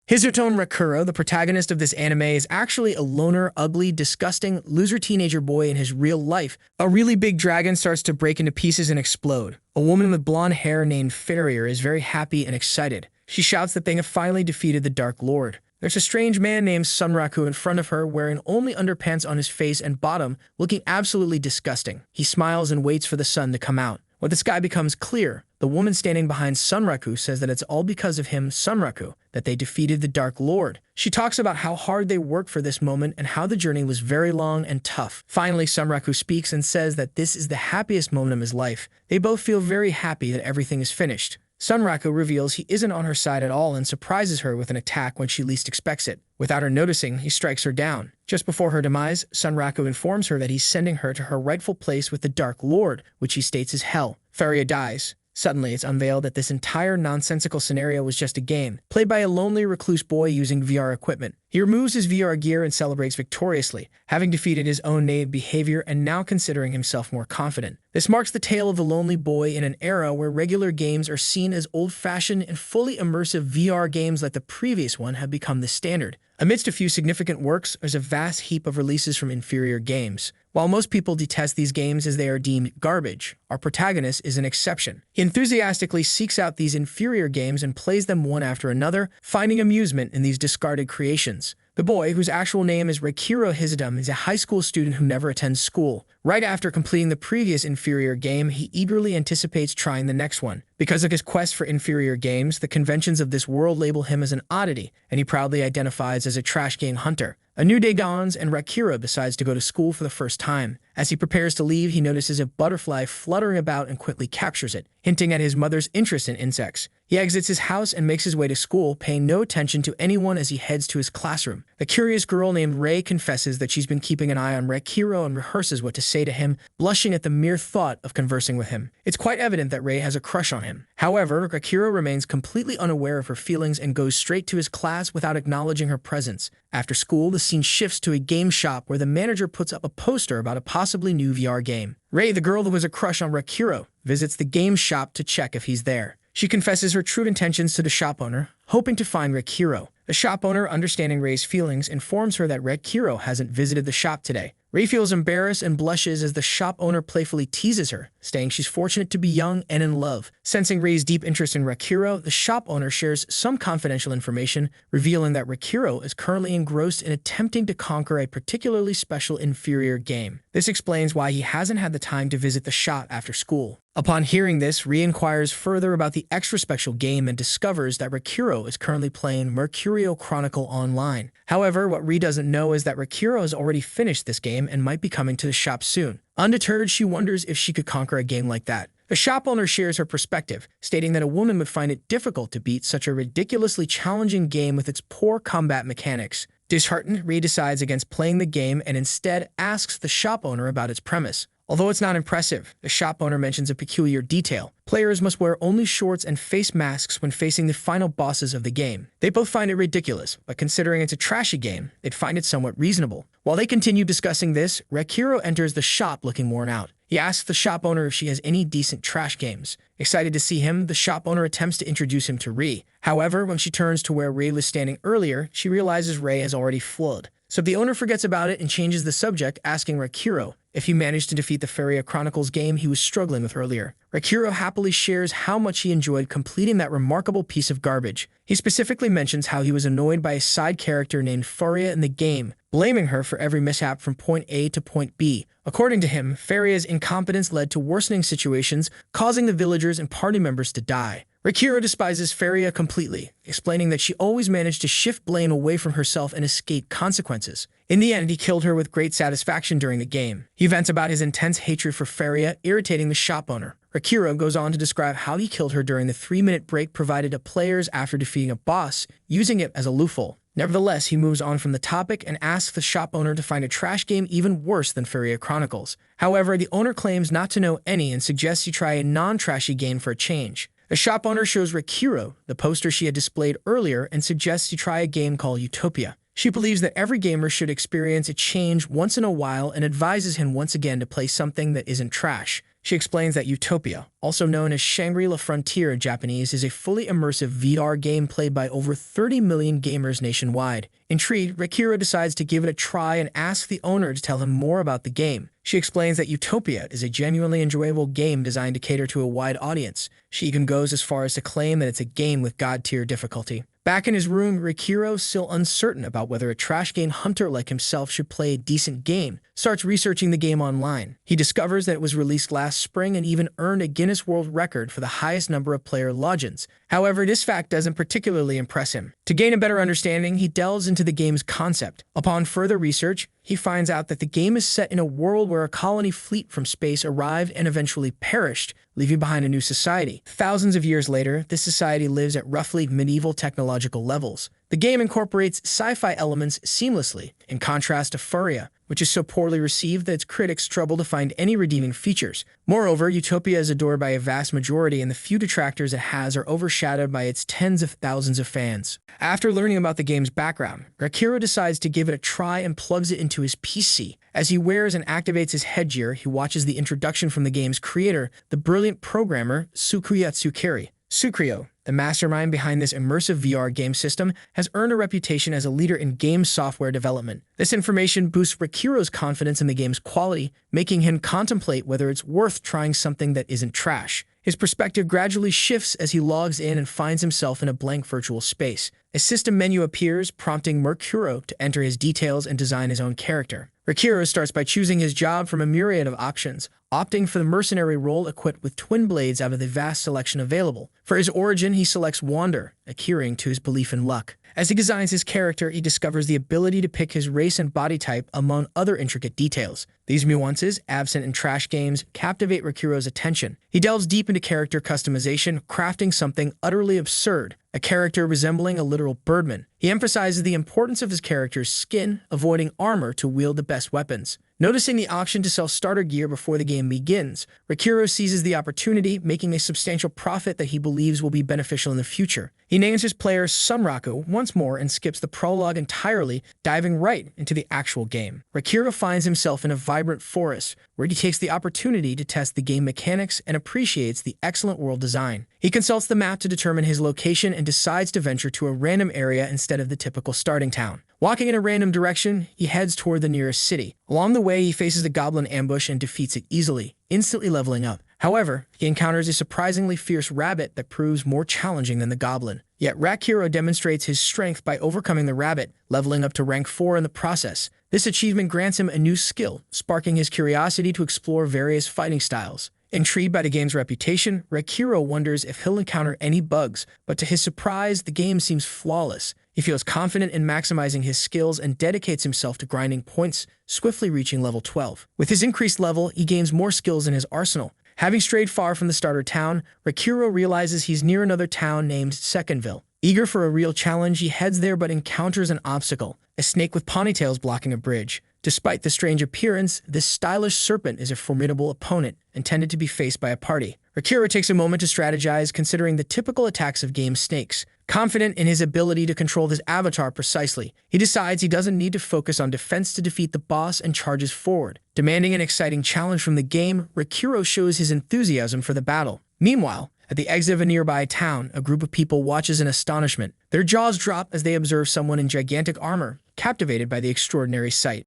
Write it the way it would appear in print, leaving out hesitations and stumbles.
Hizutone Rakuro, the protagonist of this anime, is actually a loner, ugly, disgusting, loser teenager boy in his real life. A really big dragon starts to break into pieces and explode. A woman with blonde hair named Farrier is very happy and excited. She shouts that they have finally defeated the Dark Lord. There's a strange man named Sunraku in front of her wearing only underpants on his face and bottom, looking absolutely disgusting. He smiles and waits for the sun to come out. When the sky becomes clear, the woman standing behind Sunraku says that it's all because of him, Sunraku, that they defeated the Dark Lord. She talks about how hard they worked for this moment and how the journey was very long and tough. Finally, Sunraku speaks and says that this is the happiest moment of his life. They both feel very happy that everything is finished. Sunraku reveals he isn't on her side at all and surprises her with an attack when she least expects it. Without her noticing, he strikes her down. Just before her demise, Sunraku informs her that he's sending her to her rightful place with the Dark Lord, which he states is hell. Faria dies. Suddenly, it's unveiled that this entire nonsensical scenario was just a game, played by a lonely recluse boy using VR equipment. He removes his VR gear and celebrates victoriously, having defeated his own native behavior and now considering himself more confident. This marks the tale of the lonely boy in an era where regular games are seen as old-fashioned and fully immersive VR games like the previous one have become the standard. Amidst a few significant works, there's a vast heap of releases from inferior games. While most people detest these games as they are deemed garbage, our protagonist is an exception. He enthusiastically seeks out these inferior games and plays them one after another, finding amusement in these discarded creations. The boy, whose actual name is Reikiro Hizudum, is a high school student who never attends school. Right after completing the previous inferior game, he eagerly anticipates trying the next one. Because of his quest for inferior games, the conventions of this world label him as an oddity, and he proudly identifies as a trash game hunter. A new day dawns, and Reikiro decides to go to school for the first time. As he prepares to leave, he notices a butterfly fluttering about and quickly captures it, hinting at his mother's interest in insects. He exits his house and makes his way to school, paying no attention to anyone as he heads to his classroom. A curious girl named Rei confesses that she's been keeping an eye on Reikiro and rehearses what to say to him, blushing at the mere thought of conversing with him. It's quite evident that Rei has a crush on him. However, Reikiro remains completely unaware of her feelings and goes straight to his class without acknowledging her presence. After school, the scene shifts to a game shop where the manager puts up a poster about a possibly new VR game. Rei, the girl who has a crush on Reikiro, visits the game shop to check if he's there. She confesses her true intentions to the shop owner, hoping to find Reikiro. The shop owner, understanding Rei's feelings, informs her that Reikiro hasn't visited the shop today. Rei feels embarrassed and blushes as the shop owner playfully teases her, saying she's fortunate to be young and in love. Sensing Rei's deep interest in Reikiro, the shop owner shares some confidential information, revealing that Reikiro is currently engrossed in attempting to conquer a particularly special inferior game. This explains why he hasn't had the time to visit the shop after school. Upon hearing this, Rei inquires further about the extra special game and discovers that Reikiro is currently playing Mercurio Chronicle Online. However, what Rei doesn't know is that Reikiro has already finished this game and might be coming to the shop soon. Undeterred, she wonders if she could conquer a game like that. The shop owner shares her perspective, stating that a woman would find it difficult to beat such a ridiculously challenging game with its poor combat mechanics. Disheartened, Rei decides against playing the game and instead asks the shop owner about its premise. Although it's not impressive, the shop owner mentions a peculiar detail. Players must wear only shorts and face masks when facing the final bosses of the game. They both find it ridiculous, but considering it's a trashy game, they'd find it somewhat reasonable. While they continue discussing this, Reikiro enters the shop looking worn out. He asks the shop owner if she has any decent trash games. Excited to see him, the shop owner attempts to introduce him to Rei. However, when she turns to where Rei was standing earlier, she realizes Rei has already fled. So the owner forgets about it and changes the subject, asking Reikiro if he managed to defeat the Faria Chronicles game he was struggling with earlier. Reikiro happily shares how much he enjoyed completing that remarkable piece of garbage. He specifically mentions how he was annoyed by a side character named Faria in the game, blaming her for every mishap from point A to point B. According to him, Faria's incompetence led to worsening situations, causing the villagers and party members to die. Reikiro despises Faria completely, explaining that she always managed to shift blame away from herself and escape consequences. In the end, he killed her with great satisfaction during the game. He vents about his intense hatred for Faria, irritating the shop owner. Reikiro goes on to describe how he killed her during the 3-minute break provided to players after defeating a boss, using it as a loophole. Nevertheless, he moves on from the topic and asks the shop owner to find a trash game even worse than Faria Chronicles. However, the owner claims not to know any and suggests he try a non-trashy game for a change. The shop owner shows Reikiro the poster she had displayed earlier and suggests he try a game called Utopia. She believes that every gamer should experience a change once in a while and advises him once again to play something that isn't trash. She explains that Utopia, also known as Shangri-La Frontier in Japanese, is a fully immersive VR game played by over 30 million gamers nationwide. Intrigued, Rikiro decides to give it a try and asks the owner to tell him more about the game. She explains that Utopia is a genuinely enjoyable game designed to cater to a wide audience. She even goes as far as to claim that it's a game with God-tier difficulty. Back in his room, Rikiro, still uncertain about whether a trash game hunter like himself should play a decent game, starts researching the game online. He discovers that it was released last spring and even earned a Guinness World Record for the highest number of player logins. However, this fact doesn't particularly impress him. To gain a better understanding, he delves into the game's concept. Upon further research, he finds out that the game is set in a world where a colony fleet from space arrived and eventually perished, leaving behind a new society. Thousands of years later, this society lives at roughly medieval technological levels. The game incorporates sci-fi elements seamlessly, in contrast to Furia, which is so poorly received that its critics struggle to find any redeeming features. Moreover, Utopia is adored by a vast majority, and the few detractors it has are overshadowed by its tens of thousands of fans. After learning about the game's background, Rikiro decides to give it a try and plugs it into his PC. As he wears and activates his headgear, he watches the introduction from the game's creator, the brilliant programmer Sukuya Tsukiri. Sukuyo, the mastermind behind this immersive VR game system, has earned a reputation as a leader in game software development. This information boosts Rikiro's confidence in the game's quality, making him contemplate whether it's worth trying something that isn't trash. His perspective gradually shifts as he logs in and finds himself in a blank virtual space. A system menu appears, prompting Rikiro to enter his details and design his own character. Rikiro starts by choosing his job from a myriad of options, opting for the mercenary role equipped with twin blades out of the vast selection available. For his origin, he selects Wander, adhering to his belief in luck. As he designs his character, he discovers the ability to pick his race and body type among other intricate details. These nuances, absent in trash games, captivate Rikiro's attention. He delves deep into character customization, crafting something utterly absurd, a character resembling a literal birdman. He emphasizes the importance of his character's skin, avoiding armor to wield the best weapons. Noticing the option to sell starter gear before the game begins, Rikiro seizes the opportunity, making a substantial profit that he believes will be beneficial in the future. He names his player Sunraku once more and skips the prologue entirely, diving right into the actual game. Rikiro finds himself in a vibrant forest, where he takes the opportunity to test the game mechanics and appreciates the excellent world design. He consults the map to determine his location and decides to venture to a random area instead of the typical starting town. Walking in a random direction, he heads toward the nearest city. Along the way, he faces a goblin ambush and defeats it easily, instantly leveling up. However, he encounters a surprisingly fierce rabbit that proves more challenging than the goblin. Yet Rikiro demonstrates his strength by overcoming the rabbit, leveling up to rank 4 in the process. This achievement grants him a new skill, sparking his curiosity to explore various fighting styles. Intrigued by the game's reputation, Rikiro wonders if he'll encounter any bugs, but to his surprise, the game seems flawless. He feels confident in maximizing his skills and dedicates himself to grinding points, swiftly reaching level 12. With his increased level, he gains more skills in his arsenal. Having strayed far from the starter town, Rikiro realizes he's near another town named Secondville. Eager for a real challenge, he heads there but encounters an obstacle, a snake with ponytails blocking a bridge. Despite the strange appearance, this stylish serpent is a formidable opponent, intended to be faced by a party. Rikiro takes a moment to strategize, considering the typical attacks of game snakes. Confident in his ability to control his avatar precisely, he decides he doesn't need to focus on defense to defeat the boss and charges forward. Demanding an exciting challenge from the game, Rikiro shows his enthusiasm for the battle. Meanwhile, at the exit of a nearby town, a group of people watches in astonishment. Their jaws drop as they observe someone in gigantic armor, captivated by the extraordinary sight.